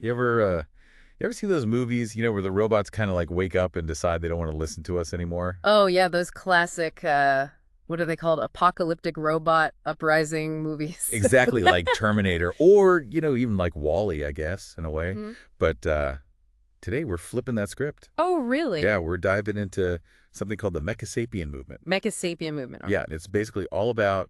You ever see those movies, where the robots kind of like wake up and decide they don't want to listen to us anymore? Oh yeah, those classic what are they called? Apocalyptic robot uprising movies. Exactly like Terminator or, even like Wall-E, I guess, in a way. Hmm. But today we're flipping that script. Oh, really? Yeah, we're diving into something called the Mechasapien movement. Mecha sapien movement. Yeah, Okay. and it's basically all about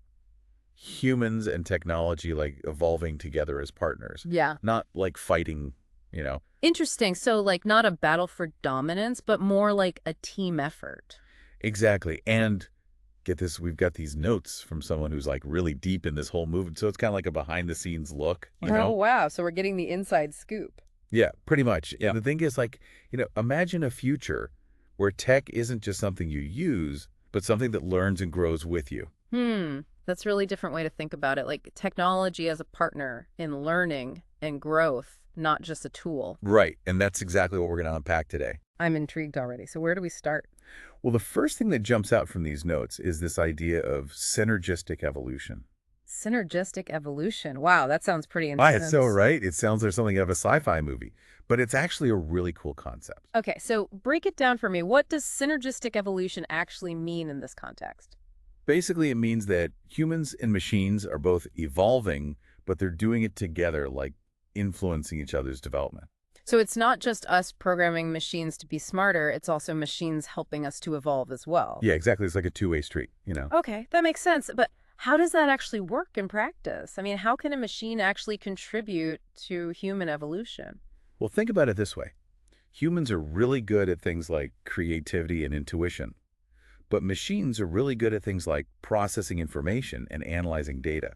humans and technology like evolving together as partners, Yeah. not like fighting, you know. Interesting. So like not a battle for dominance, but more like a team effort. Exactly. And get this, we've got these notes from someone who's like really deep in this whole movement. So it's kind of like a behind the scenes look, you Oh know? wow. So we're getting the inside scoop. Yeah, pretty much. Yeah. The thing is like, imagine a future where tech isn't just something you use, but something that learns and grows with you. That's a really different way to think about it. Like technology as a partner in learning and growth, not just a tool. Right. And that's exactly what we're going to unpack today. I'm intrigued already. So where do we start? Well, the first thing that jumps out from these notes is this idea of synergistic evolution. Synergistic evolution. Wow, that sounds pretty Why, it's so intense. right. It sounds like something out of a sci-fi movie, but it's actually a really cool concept. Okay, so break it down for me. What does synergistic evolution actually mean in this context? Basically, it means that humans and machines are both evolving, but they're doing it together, like influencing each other's development. So it's not just us programming machines to be smarter, it's also machines helping us to evolve as well. Yeah, exactly. It's like a two-way street. Okay, that makes sense. But how does that actually work in practice? I mean, how can a machine actually contribute to human evolution? Well, think about it this way. Humans are really good at things like creativity and intuition, but machines are really good at things like processing information and analyzing data.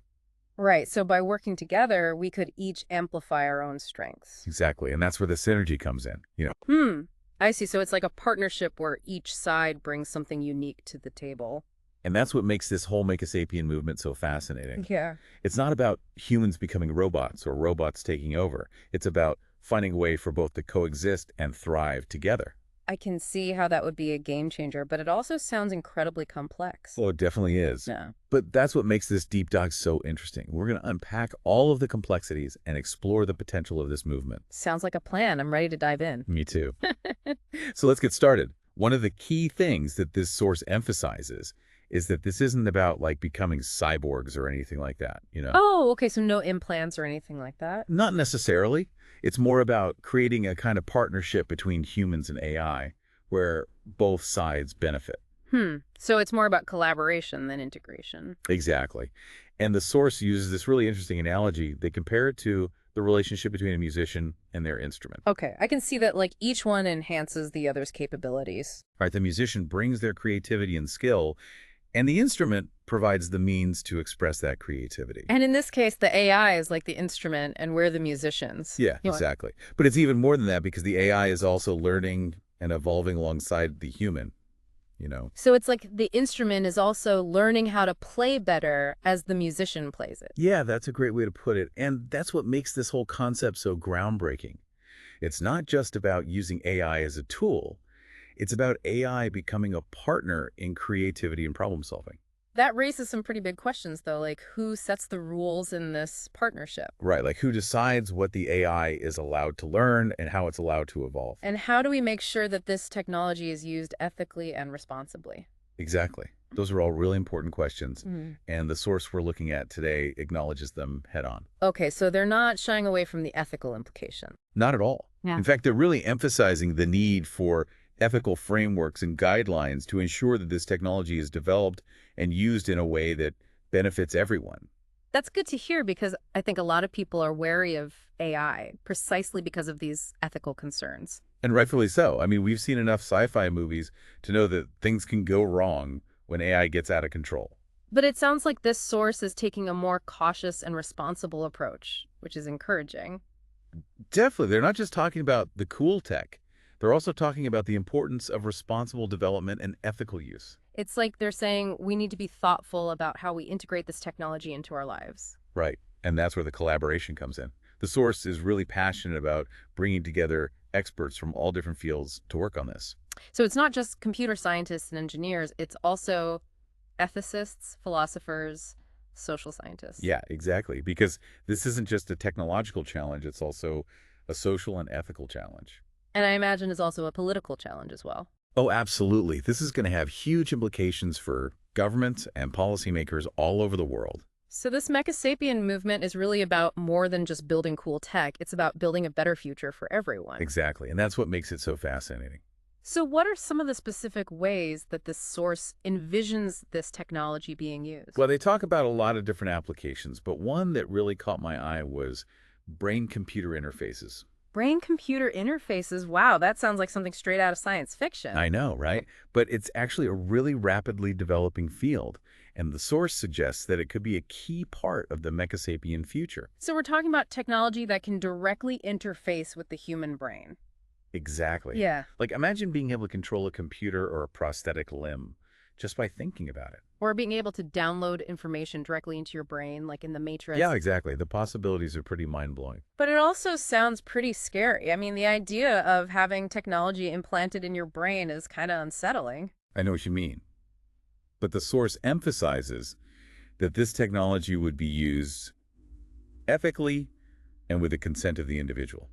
Right, so by working together, we could each amplify our own strengths. Exactly. And that's where the synergy comes in. Hmm, I see. So it's like a partnership where each side brings something unique to the table. And that's what makes this whole Make a Sapien movement so fascinating. Yeah. It's not about humans becoming robots or robots taking over. It's about finding a way for both to coexist and thrive together. I can see how that would be a game changer, but it also sounds incredibly complex. Oh, it definitely is. Yeah. But that's what makes this deep dive so interesting. We're going to unpack all of the complexities and explore the potential of this movement. Sounds like a plan. I'm ready to dive in. Me too. So let's get started. One of the key things that this source emphasizes is that this isn't about like becoming cyborgs or anything like that. Oh, okay. So no implants or anything like that? Not necessarily. It's more about creating a kind of partnership between humans and AI where both sides benefit. So it's more about collaboration than integration. Exactly. And the source uses this really interesting analogy. They compare it to the relationship between a musician and their instrument. Okay. I can see that like each one enhances the other's capabilities. Right? The musician brings their creativity and skill, and the instrument provides the means to express that creativity. And in this case, the AI is like the instrument and we're the musicians. Yeah, You know, exactly. But it's even more than that because the AI is also learning and evolving alongside the human. so it's like the instrument is also learning how to play better as the musician plays it. Yeah, that's a great way to put it. And that's what makes this whole concept so groundbreaking. It's not just about using AI as a tool. It's about AI becoming a partner in creativity and problem solving. That raises some pretty big questions, though, like who sets the rules in this partnership? Right, like who decides what the AI is allowed to learn and how it's allowed to evolve. And how do we make sure that this technology is used ethically and responsibly? Exactly. Those are all really important questions. Mm. And the source we're looking at today acknowledges them head on. Okay, so they're not shying away from the ethical implication. Not at all. Yeah. In fact, they're really emphasizing the need for ethical frameworks and guidelines to ensure that this technology is developed and used in a way that benefits everyone. That's good to hear because I think a lot of people are wary of AI precisely because of these ethical concerns. And rightfully so. I mean, we've seen enough sci-fi movies to know that things can go wrong when AI gets out of control. But it sounds like this source is taking a more cautious and responsible approach, which is encouraging. Definitely. They're not just talking about the cool tech. They're also talking about the importance of responsible development and ethical use. It's like they're saying we need to be thoughtful about how we integrate this technology into our lives. Right. And that's where the collaboration comes in. The source is really passionate about bringing together experts from all different fields to work on this. So it's not just computer scientists and engineers, it's also ethicists, philosophers, social scientists. Yeah, exactly. Because this isn't just a technological challenge. It's also a social and ethical challenge. And I imagine it's also a political challenge as well. Oh, absolutely. This is going to have huge implications for governments and policymakers all over the world. So this Mecha-Sapien movement is really about more than just building cool tech. It's about building a better future for everyone. Exactly. And that's what makes it so fascinating. So what are some of the specific ways that this source envisions this technology being used? Well, they talk about a lot of different applications, but one that really caught my eye was brain-computer interfaces. Brain-computer interfaces. Wow, that sounds like something straight out of science fiction. I know, right? But it's actually a really rapidly developing field, and the source suggests that it could be a key part of the Mecha-Sapien future. So we're talking about technology that can directly interface with the human brain. Exactly. Yeah. Like, imagine being able to control a computer or a prosthetic limb just by thinking about it. Or being able to download information directly into your brain, like in the Matrix. Yeah, exactly. The possibilities are pretty mind-blowing. But it also sounds pretty scary. I mean, the idea of having technology implanted in your brain is kind of unsettling. I know what you mean. But the source emphasizes that this technology would be used ethically and with the consent of the individual.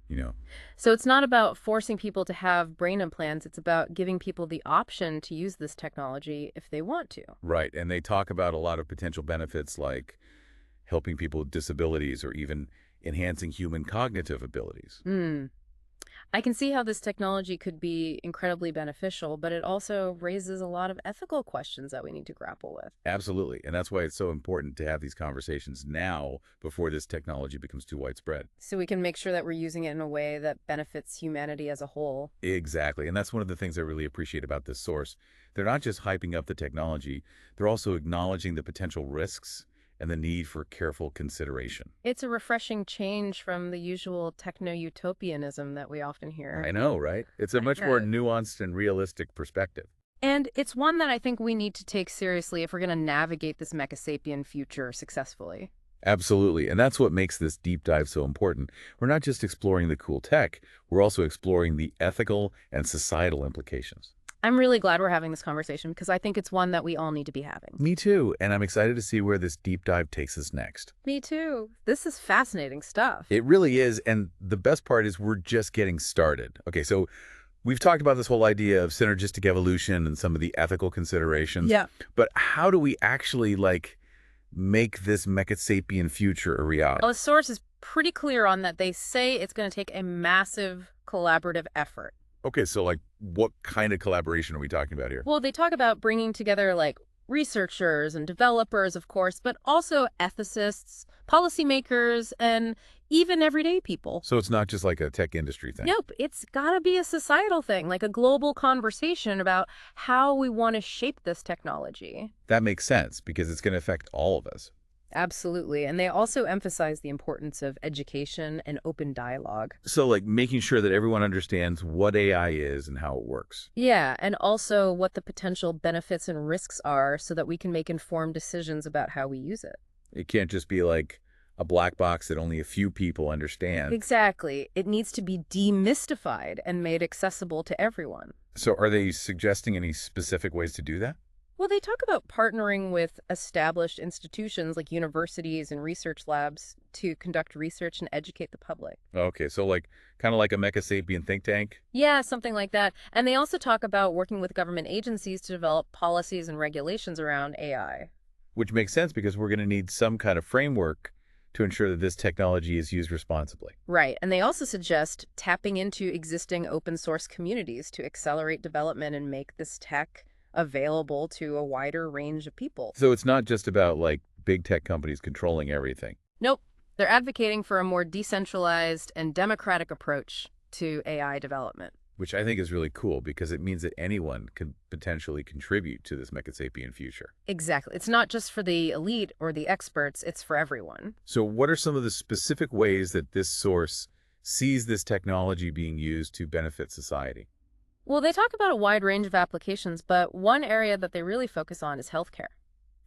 You know, So it's not about forcing people to have brain implants. It's about giving people the option to use this technology if they want to. right. And they talk about a lot of potential benefits like helping people with disabilities or even enhancing human cognitive abilities. Hmm. I can see how this technology could be incredibly beneficial, but it also raises a lot of ethical questions that we need to grapple with. Absolutely. And that's why it's so important to have these conversations now before this technology becomes too widespread. So we can make sure that we're using it in a way that benefits humanity as a whole. Exactly. And that's one of the things I really appreciate about this source. They're not just hyping up the technology, they're also acknowledging the potential risks and the need for careful consideration. It's a refreshing change from the usual techno-utopianism that we often hear. I know, right? It's a much more nuanced and realistic perspective. And it's one that I think we need to take seriously if we're going to navigate this Mecha-Sapien future successfully. Absolutely. And that's what makes this deep dive so important. We're not just exploring the cool tech, we're also exploring the ethical and societal implications. I'm really glad we're having this conversation because I think it's one that we all need to be having. Me too. And I'm excited to see where this deep dive takes us next. Me too. This is fascinating stuff. It really is. And the best part is we're just getting started. Okay, so we've talked about this whole idea of synergistic evolution and some of the ethical considerations. Yeah. But how do we actually, make this Mecha-Sapien future a reality? Well, the source is pretty clear on that. They say it's going to take a massive collaborative effort. Okay, so, what kind of collaboration are we talking about here? Well, they talk about bringing together researchers and developers, of course, but also ethicists, policymakers, and even everyday people. So it's not just like a tech industry thing? Nope, it's got to be a societal thing, like a global conversation about how we want to shape this technology. That makes sense because it's going to affect all of us. Absolutely. And they also emphasize the importance of education and open dialogue. So, making sure that everyone understands what AI is and how it works. Yeah, and also what the potential benefits and risks are so that we can make informed decisions about how we use it. It can't just be like a black box that only a few people understand. Exactly. It needs to be demystified and made accessible to everyone. So are they suggesting any specific ways to do that? Well, they talk about partnering with established institutions like universities and research labs to conduct research and educate the public. Okay, so kind of like a Mecha-Sapien think tank? Yeah, something like that. And they also talk about working with government agencies to develop policies and regulations around AI. Which makes sense because we're going to need some kind of framework to ensure that this technology is used responsibly. Right. And they also suggest tapping into existing open source communities to accelerate development and make this tech available to a wider range of people. So it's not just about big tech companies controlling everything. Nope. They're advocating for a more decentralized and democratic approach to AI development. Which I think is really cool because it means that anyone can potentially contribute to this Mecha-Sapien future. Exactly. It's not just for the elite or the experts, it's for everyone. So what are some of the specific ways that this source sees this technology being used to benefit society? Well, they talk about a wide range of applications, but one area that they really focus on is healthcare.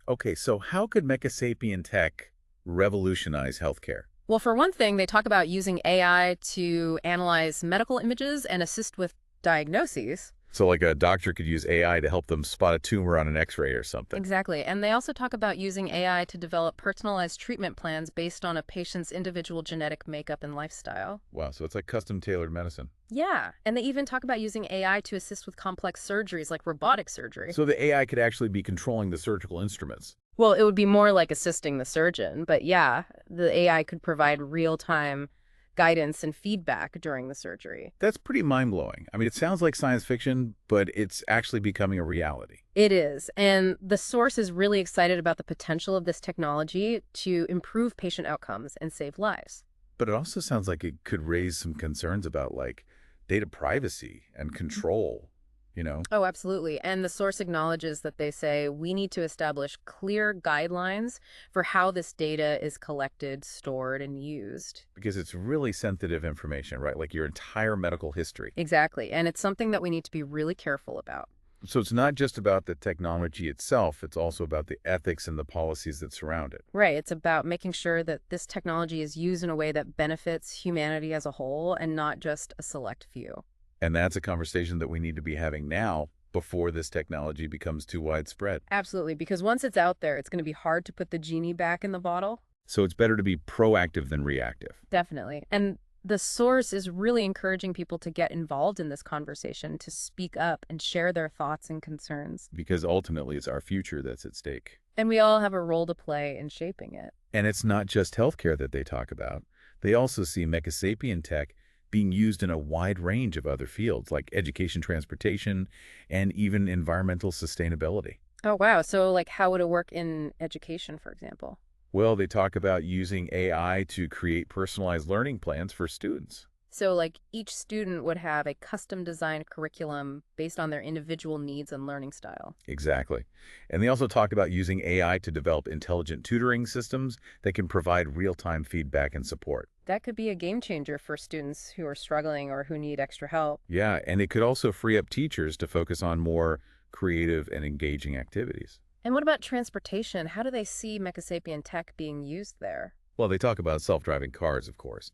Okay, so how could Mecha-Sapien tech revolutionize healthcare? Well, for one thing, they talk about using AI to analyze medical images and assist with diagnoses. So like a doctor could use AI to help them spot a tumor on an X-ray or something. Exactly. And they also talk about using AI to develop personalized treatment plans based on a patient's individual genetic makeup and lifestyle. Wow, so it's like custom tailored medicine. Yeah. And they even talk about using AI to assist with complex surgeries like robotic surgery. So the AI could actually be controlling the surgical instruments. Well, it would be more like assisting the surgeon, but yeah, the AI could provide real-time guidance and feedback during the surgery. That's pretty mind-blowing. I mean, it sounds like science fiction, but it's actually becoming a reality. It is, and the source is really excited about the potential of this technology to improve patient outcomes and save lives. But it also sounds like it could raise some concerns about like data privacy and control, you know, Oh, absolutely. And the source acknowledges that they say we need to establish clear guidelines for how this data is collected, stored, and used. because it's really sensitive information, right? Like your entire medical history. Exactly. And it's something that we need to be really careful about. So it's not just about the technology itself, it's also about the ethics and the policies that surround it. Right. It's about making sure that this technology is used in a way that benefits humanity as a whole and not just a select few. And that's a conversation that we need to be having now before this technology becomes too widespread. Absolutely. Because once it's out there, it's going to be hard to put the genie back in the bottle. So it's better to be proactive than reactive. Definitely. And the source is really encouraging people to get involved in this conversation, to speak up and share their thoughts and concerns. Because ultimately it's our future that's at stake. And we all have a role to play in shaping it. And it's not just healthcare that they talk about. They also see mecasapien tech being used in a wide range of other fields like education, transportation, and even environmental sustainability. Oh, wow. So, like, how would it work in education, for example? Well, they talk about using AI to create personalized learning plans for students. So, like, each student would have a custom designed curriculum based on their individual needs and learning style. Exactly. And they also talk about using AI to develop intelligent tutoring systems that can provide real-time feedback and support. That could be a game changer for students who are struggling or who need extra help. Yeah, and it could also free up teachers to focus on more creative and engaging activities. And what about transportation? How do they see Mecasapien tech being used there? Well, they talk about self-driving cars, of course,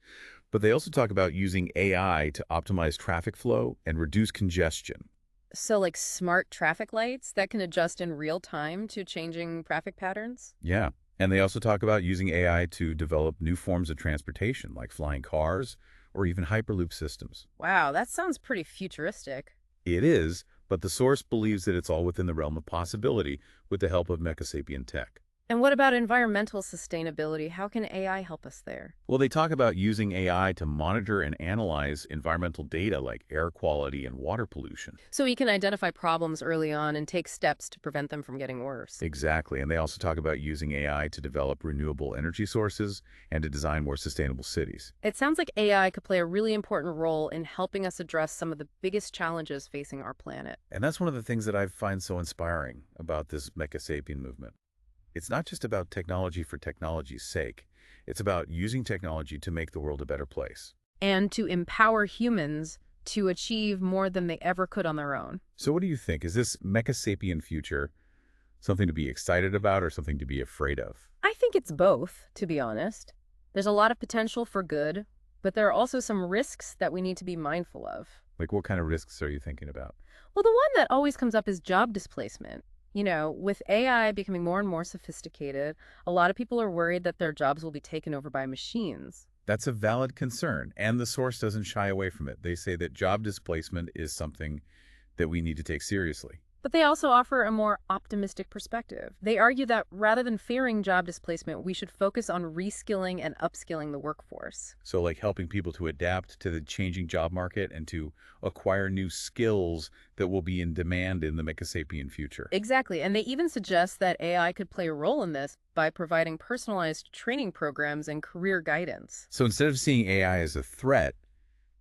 but they also talk about using AI to optimize traffic flow and reduce congestion. So, like smart traffic lights that can adjust in real time to changing traffic patterns? Yeah, and they also talk about using AI to develop new forms of transportation, like flying cars or even Hyperloop systems. Wow, that sounds pretty futuristic. It is, but the source believes that it's all within the realm of possibility with the help of Mecasapien tech. And what about environmental sustainability? How can AI help us there? Well, they talk about using AI to monitor and analyze environmental data like air quality and water pollution. So we can identify problems early on and take steps to prevent them from getting worse. Exactly. And they also talk about using AI to develop renewable energy sources and to design more sustainable cities. It sounds like AI could play a really important role in helping us address some of the biggest challenges facing our planet. And that's one of the things that I find so inspiring about this Mecasapien movement. It's not just about technology for technology's sake. It's about using technology to make the world a better place. And to empower humans to achieve more than they ever could on their own. So what do you think? Is this Mecasapien future something to be excited about or something to be afraid of? I think it's both, to be honest. There's a lot of potential for good, but there are also some risks that we need to be mindful of. Like what kind of risks are you thinking about? Well, the one that always comes up is job displacement. You know, with AI becoming more and more sophisticated, a lot of people are worried that their jobs will be taken over by machines. That's a valid concern, and the source doesn't shy away from it. They say that job displacement is something that we need to take seriously. But they also offer a more optimistic perspective. They argue that rather than fearing job displacement, we should focus on reskilling and upskilling the workforce. So like helping people to adapt to the changing job market and to acquire new skills that will be in demand in the Mecasapien future. Exactly. And they even suggest that AI could play a role in this by providing personalized training programs and career guidance. So instead of seeing AI as a threat,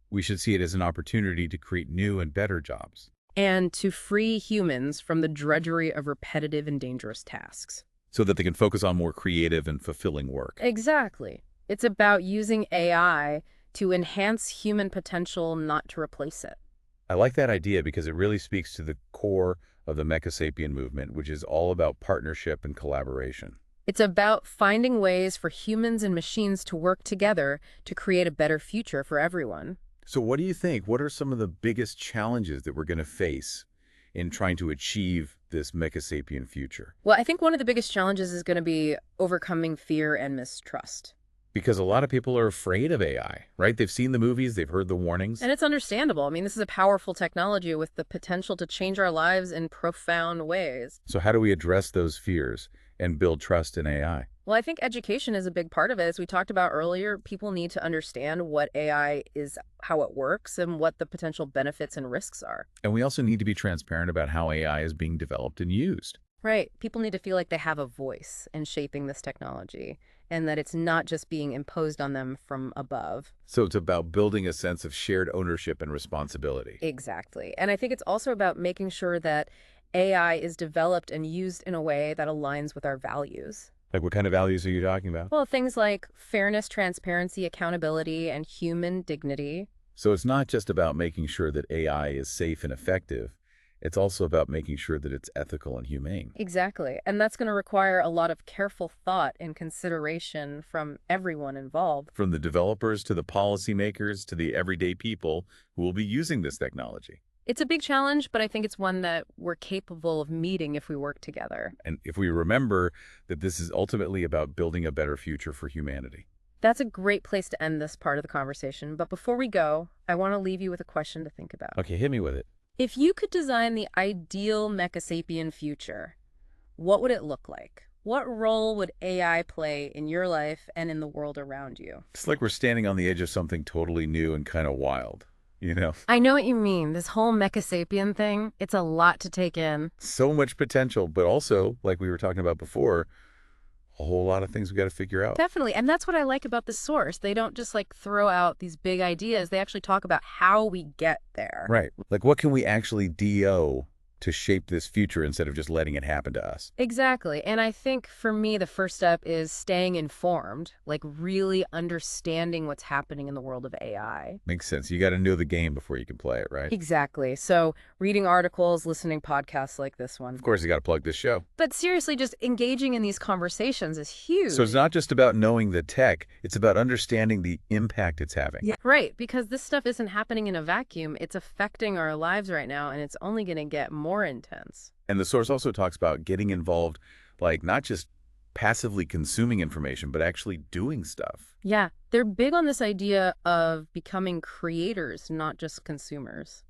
we should see it as an opportunity to create new and better jobs. And to free humans from the drudgery of repetitive and dangerous tasks. So that they can focus on more creative and fulfilling work. Exactly. It's about using AI to enhance human potential, not to replace it. I like that idea because it really speaks to the core of the Mecasapien movement, which is all about partnership and collaboration. It's about finding ways for humans and machines to work together to create a better future for everyone. So what do you think? What are some of the biggest challenges that we're going to face in trying to achieve this mecha-sapien future? Well, I think one of the biggest challenges is going to be overcoming fear and mistrust. Because a lot of people are afraid of AI, right? They've seen the movies, they've heard the warnings. And it's understandable. I mean, this is a powerful technology with the potential to change our lives in profound ways. So how do we address those fears and build trust in AI? Well, I think education is a big part of it. As we talked about earlier, people need to understand what AI is, how it works, and what the potential benefits and risks are. And we also need to be transparent about how AI is being developed and used. Right. People need to feel like they have a voice in shaping this technology and that it's not just being imposed on them from above. So it's about building a sense of shared ownership and responsibility. Exactly. And I think it's also about making sure that AI is developed and used in a way that aligns with our values. Like what kind of values are you talking about? Well, things like fairness, transparency, accountability, and human dignity. So it's not just about making sure that AI is safe and effective. It's also about making sure that it's ethical and humane. Exactly. And that's going to require a lot of careful thought and consideration from everyone involved. From the developers to the policymakers to the everyday people who will be using this technology. It's a big challenge, but I think it's one that we're capable of meeting if we work together. And if we remember that this is ultimately about building a better future for humanity. That's a great place to end this part of the conversation. But before we go, I want to leave you with a question to think about. Okay, hit me with it. If you could design the ideal mecha-sapien future, what would it look like? What role would AI play in your life and in the world around you? It's like we're standing on the edge of something totally new and kind of wild, you know? I know what you mean. This whole mecha-sapien thing, it's a lot to take in. So much potential, but also, like we were talking about before, a whole lot of things we got to figure out. Definitely. And that's what I like about the source. They don't just like throw out these big ideas. They actually talk about how we get there. Right. Like what can we actually do to shape this future instead of just letting it happen to us? Exactly. And I think for me, the first step is staying informed, like really understanding what's happening in the world of AI. Makes sense. You got to know the game before you can play it, right? Exactly. So reading articles, listening podcasts like this one. Of course, you got to plug this show. But seriously, just engaging in these conversations is huge. So it's not just about knowing the tech, it's about understanding the impact it's having. Yeah. Right, because this stuff isn't happening in a vacuum. It's affecting our lives right now, and it's only going to get more intense. And the source also talks about getting involved, like not just passively consuming information, but actually doing stuff. Yeah, they're big on this idea of becoming creators, not just consumers.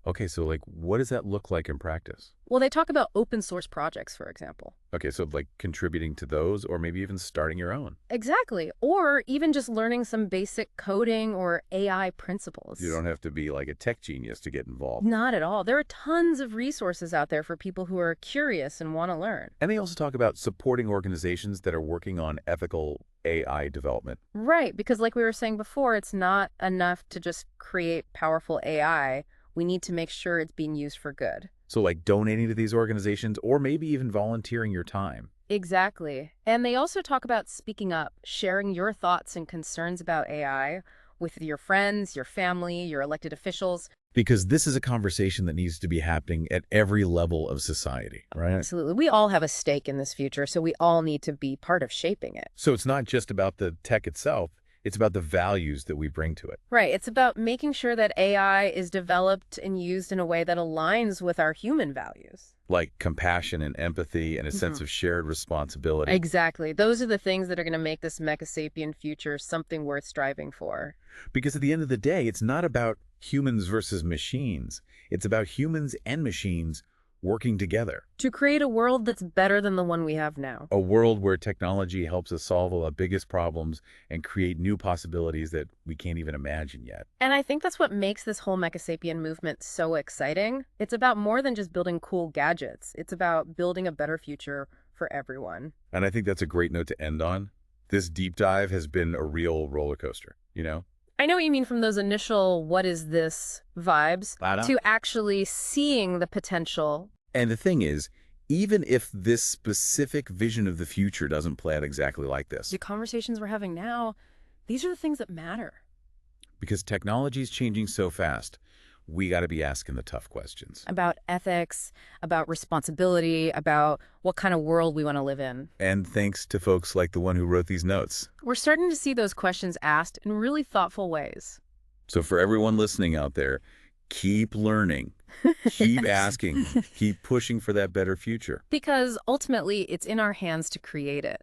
Okay, so like what does that look like in practice? Well, they talk about open source projects, for example. Okay, so like contributing to those or maybe even starting your own. Exactly. Or even just learning some basic coding or AI principles. You don't have to be like a tech genius to get involved. Not at all. There are tons of resources out there for people who are curious and want to learn. And they also talk about supporting organizations that are working on ethical AI development. Right, because like we were saying before, it's not enough to just create powerful AI. We need to make sure it's being used for good. So like donating to these organizations or maybe even volunteering your time. Exactly. And they also talk about speaking up, sharing your thoughts and concerns about AI with your friends, your family, your elected officials. Because this is a conversation that needs to be happening at every level of society, right? Absolutely. We all have a stake in this future, so we all need to be part of shaping it. So it's not just about the tech itself, it's about the values that we bring to it. Right. It's about making sure that AI is developed and used in a way that aligns with our human values. Like compassion and empathy and a sense of shared responsibility. Exactly. Those are the things that are going to make this mecha-sapien future something worth striving for. Because at the end of the day, it's not about humans versus machines. It's about humans and machines working together. To create a world that's better than the one we have now. A world where technology helps us solve our biggest problems and create new possibilities that we can't even imagine yet. And I think that's what makes this whole mecha-sapien movement so exciting. It's about more than just building cool gadgets. It's about building a better future for everyone. And I think that's a great note to end on. This deep dive has been a real roller coaster, you know? I know what you mean from those initial what is this vibes to actually seeing the potential. And the thing is, even if this specific vision of the future doesn't play out exactly like this, The conversations we're having now, these are the things that matter. because technology is changing so fast, we got to be asking the tough questions. About ethics, about responsibility, about what kind of world we want to live in. And thanks to folks like the one who wrote these notes. We're starting to see those questions asked in really thoughtful ways. So for everyone listening out there, keep learning, keep asking, keep pushing for that better future. Because ultimately, it's in our hands to create it.